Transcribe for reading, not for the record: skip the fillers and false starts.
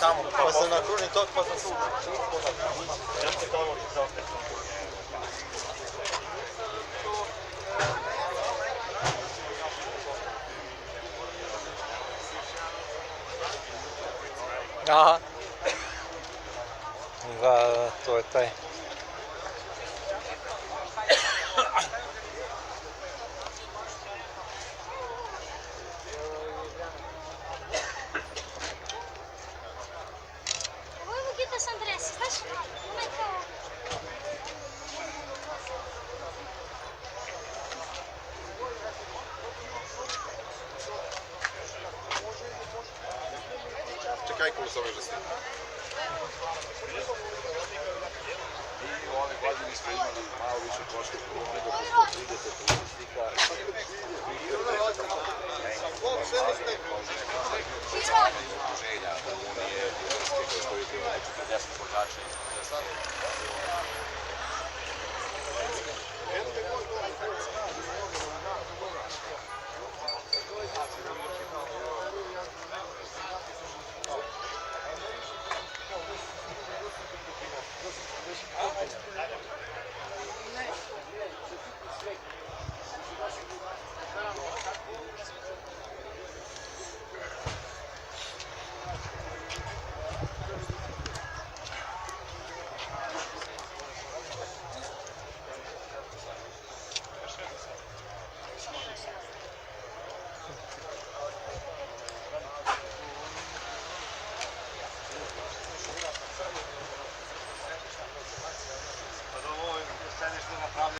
tamo. Pa sam na kružni tok, pa sam se Aha. Da, to je taj. Ovo je Vukita s Andresa, znaš? Ona je kao... Čekaj koliko se ove žesti. I ove godine smo imali malo više prošle krume, dok je 130 turistika. Želja da Unije, Hrvatske, koji je bilo 40 vozača iz